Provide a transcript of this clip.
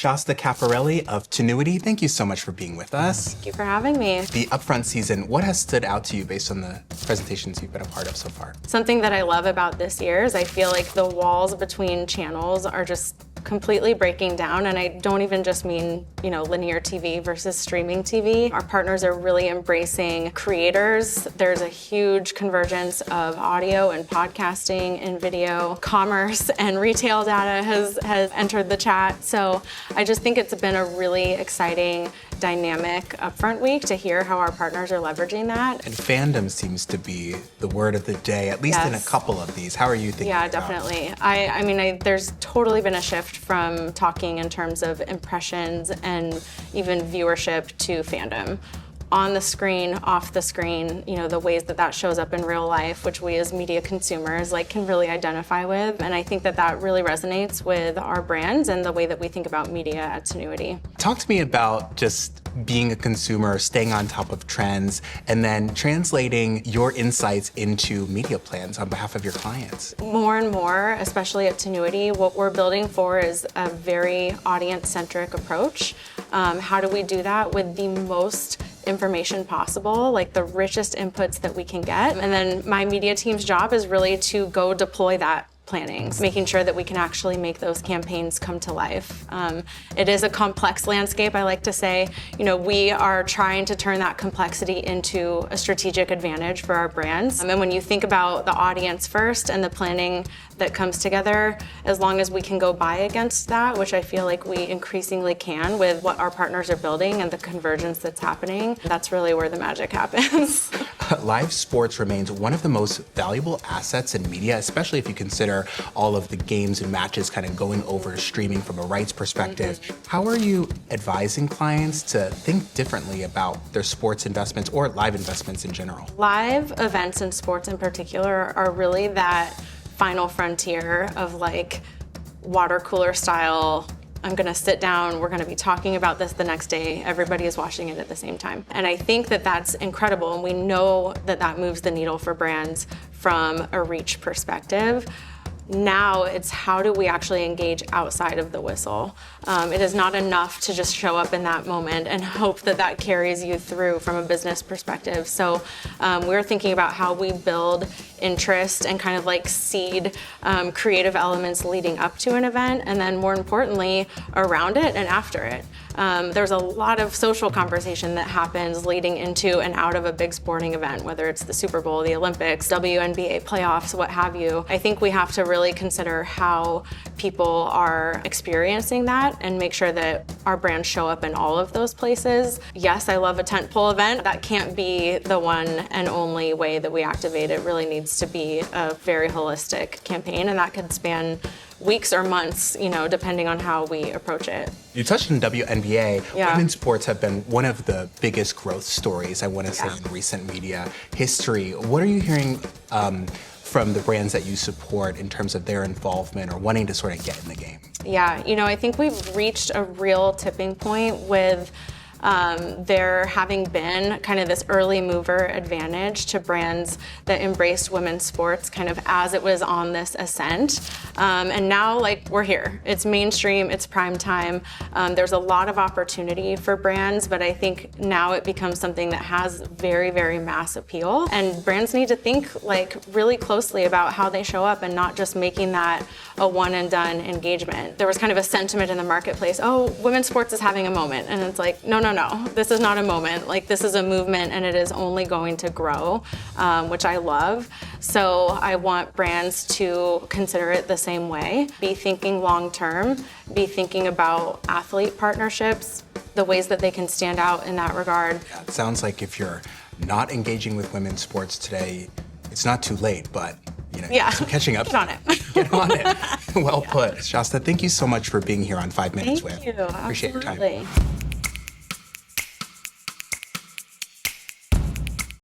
Shasta Caffarelli of Tinuiti. Thank you so much for being with us. Thank you for having me. The Upfront season, what has stood out to you based on the presentations you've been a part of so far? Something that I love about this year is I feel like the walls between channels are just completely breaking down, and I don't even just mean, linear TV versus streaming TV. Our partners are really embracing creators. There's a huge convergence of audio and podcasting and video. Commerce and retail data has entered the chat. So I just think it's been a really exciting, dynamic Upfront week to hear how our partners are leveraging that. And fandom seems to be the word of the day, at least in a couple of these. How are you thinking about it? Yeah, definitely. I mean, there's totally been a shift from talking in terms of impressions and even viewership to fandom. On the screen, off the screen, the ways that shows up in real life, which we as media consumers can really identify with. And I think that really resonates with our brands and the way that we think about media at Tinuiti. Talk to me about just being a consumer, staying on top of trends, and then translating your insights into media plans on behalf of your clients. More and more, especially at Tinuiti, what we're building for is a very audience-centric approach. How do we do that with the most information possible, the richest inputs that we can get? And then my media team's job is really to go deploy that planning, making sure that we can actually make those campaigns come to life. It is a complex landscape, I like to say. We are trying to turn that complexity into a strategic advantage for our brands. And when you think about the audience first and the planning that comes together, as long as we can go buy against that, which I feel like we increasingly can with what our partners are building and the convergence that's happening, that's really where the magic happens. Live sports remains one of the most valuable assets in media, especially if you consider all of the games and matches kind of going over to streaming from a rights perspective. How are you advising clients to think differently about their sports investments or live investments in general? Live events and sports in particular are really that final frontier of water cooler style. I'm gonna sit down, we're gonna be talking about this the next day, everybody is watching it at the same time. And I think that that's incredible, and we know that moves the needle for brands from a reach perspective. Now it's how do we actually engage outside of the whistle? It is not enough to just show up in that moment and hope that carries you through from a business perspective. So we're thinking about how we build interest and kind of seed creative elements leading up to an event, and then more importantly, around it and after it. There's a lot of social conversation that happens leading into and out of a big sporting event, whether it's the Super Bowl, the Olympics, WNBA playoffs, what have you. I think we have to really consider how people are experiencing that and make sure that our brands show up in all of those places. Yes, I love a tentpole event. That can't be the one and only way that we activate. It really needs to be a very holistic campaign, and that could span weeks or months, depending on how we approach it. You touched on WNBA. Yeah. Women's sports have been one of the biggest growth stories, I want to say, in recent media history. What are you hearing from the brands that you support in terms of their involvement or wanting to sort of get in the game? Yeah, I think we've reached a real tipping point with there having been kind of this early mover advantage to brands that embraced women's sports kind of as it was on this ascent. And now we're here. It's mainstream, it's prime time. There's a lot of opportunity for brands, but I think now it becomes something that has very, very mass appeal. And brands need to think really closely about how they show up and not just making that a one and done engagement. There was kind of a sentiment in the marketplace, oh, women's sports is having a moment. And it's no, this is not a moment. This is a movement, and it is only going to grow, which I love. So I want brands to consider it the same way. Be thinking long term, be thinking about athlete partnerships, the ways that they can stand out in that regard. Yeah, it sounds like if you're not engaging with women's sports today, it's not too late, but some catching up. Get on it. Get on it. Well put. Shasta, thank you so much for being here on 5 Minutes With. Thank you. Appreciate Absolutely. your time.